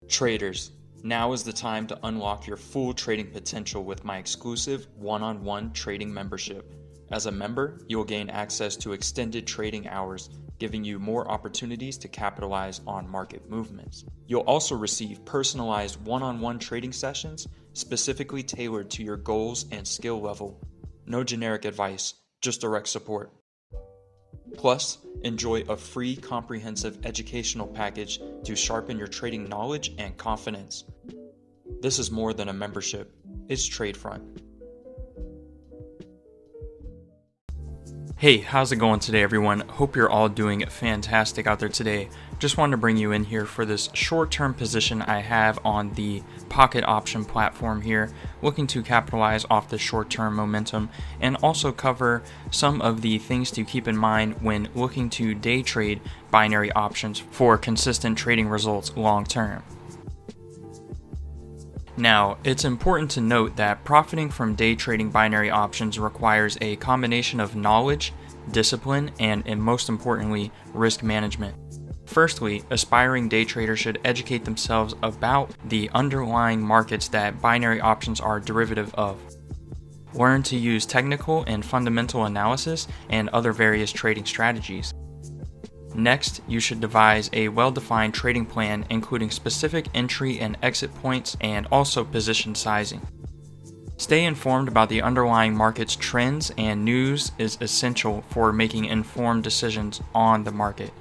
Traders, now is the time to unlock your full trading potential with my exclusive one-on-one trading membership. As a member, you will gain access to extended trading hours, giving you more opportunities to capitalize on market movements. You'll also receive personalized one-on-one trading sessions specifically tailored to your goals and skill level. No generic advice, just direct support. Plus, enjoy a free comprehensive educational package to sharpen your trading knowledge and confidence. This is more than a membership, it's TradeFront. Hey, how's it going today, everyone? Hope you're all doing fantastic out there today. Just wanted to bring you in here for this short-term position I have on the pocket option platform here, looking to capitalize off the short-term momentum and also cover some of the things to keep in mind when looking to day trade binary options for consistent trading results long-term. Now, it's important to note that profiting from day trading binary options requires a combination of knowledge, discipline, and most importantly, risk management. Firstly, aspiring day traders should educate themselves about the underlying markets that binary options are derivative of. Learn to use technical and fundamental analysis and other various trading strategies. Next, you should devise a well-defined trading plan including specific entry and exit points and also position sizing. Stay informed about the underlying market's trends, and news is essential for making informed decisions on the market.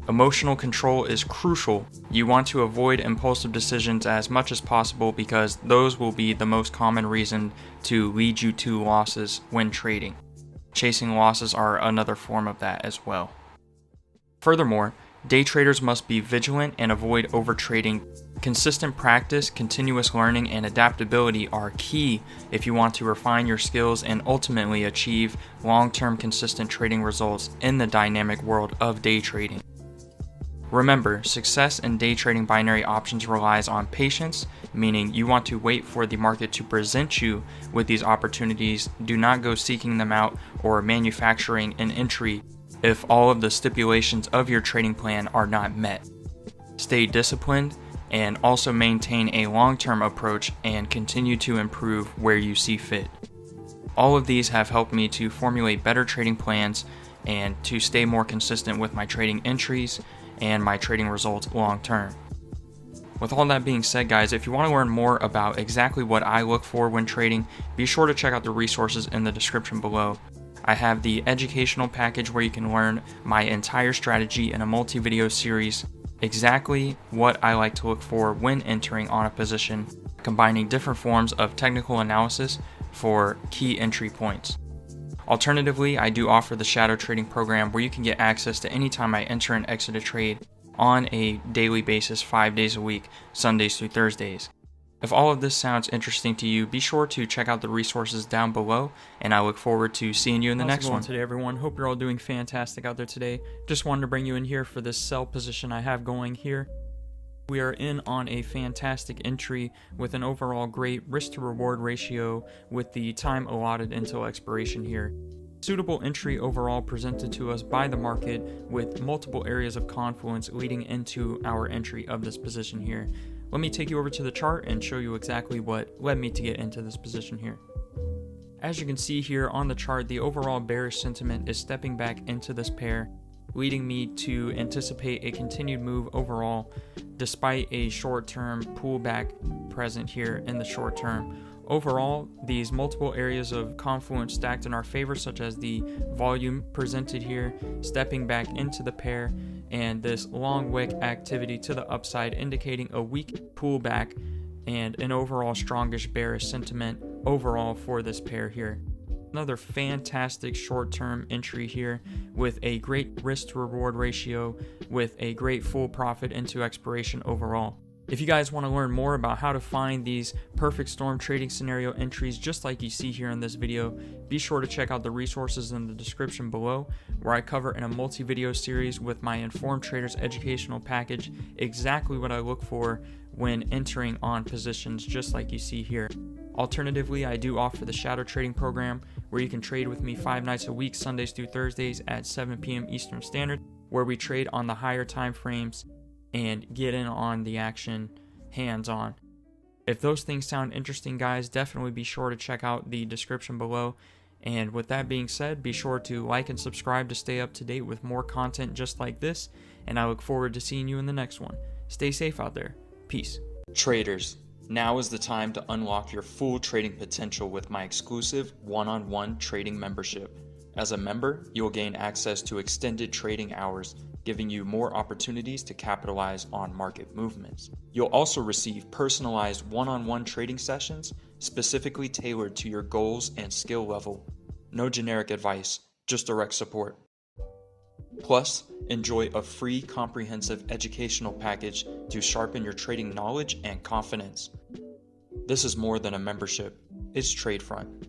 Emotional control is crucial. You want to avoid impulsive decisions as much as possible because those will be the most common reason to lead you to losses when trading. Chasing losses are another form of that as well. Furthermore, day traders must be vigilant and avoid overtrading. Consistent practice, continuous learning, and adaptability are key if you want to refine your skills and ultimately achieve long-term consistent trading results in the dynamic world of day trading. Remember, success in day trading binary options relies on patience, meaning you want to wait for the market to present you with these opportunities. Do not go seeking them out or manufacturing an entry if all of the stipulations of your trading plan are not met. Stay disciplined and also maintain a long-term approach and continue to improve where you see fit. All of these have helped me to formulate better trading plans and to stay more consistent with my trading entries and my trading results long-term. With all that being said, guys, if you want to learn more about exactly what I look for when trading, be sure to check out the resources in the description below. I have the educational package where you can learn my entire strategy in a multi-video series, exactly what I like to look for when entering on a position, combining different forms of technical analysis for key entry points. Alternatively, I do offer the shadow trading program where you can get access to any time I enter and exit a trade on a daily basis, 5 days a week, Sundays through Thursdays. If all of this sounds interesting to you, be sure to check out the resources down below, and I look forward to seeing you in the next one. Today, everyone. Hope you're all doing fantastic out there today. Just wanted to bring you in here for this sell position I have going here. We are in on a fantastic entry with an overall great risk to reward ratio with the time allotted until expiration here. Suitable entry overall presented to us by the market with multiple areas of confluence leading into our entry of this position here. Let me take you over to the chart and show you exactly what led me to get into this position here. As you can see here on the chart, the overall bearish sentiment is stepping back into this pair, leading me to anticipate a continued move overall despite a short-term pullback present here in the short term. Overall, these multiple areas of confluence stacked in our favor, such as the volume presented here, stepping back into the pair, and this long wick activity to the upside indicating a weak pullback and an overall strongish bearish sentiment overall for this pair here. Another fantastic short-term entry here with a great risk to reward ratio with a great full profit into expiration overall. If you guys want to learn more about how to find these perfect storm trading scenario entries just like you see here in this video, be sure to check out the resources in the description below where I cover in a multi-video series with my Informed Traders educational package exactly what I look for when entering on positions just like you see here. Alternatively, I do offer the shadow trading program where you can trade with me 5 nights a week, Sundays through Thursdays at 7 p.m. Eastern Standard, where we trade on the higher time frames and get in on the action hands-on. If those things sound interesting, guys, definitely be sure to check out the description below. And with that being said, be sure to like and subscribe to stay up to date with more content just like this, and I look forward to seeing you in the next one. Stay safe out there. Peace. Traders, now is the time to unlock your full trading potential with my exclusive one-on-one trading membership. As a member, you'll gain access to extended trading hours, giving you more opportunities to capitalize on market movements. You'll also receive personalized one-on-one trading sessions specifically tailored to your goals and skill level. No generic advice, just direct support. Plus, enjoy a free comprehensive educational package to sharpen your trading knowledge and confidence. This is more than a membership, it's TradeFront.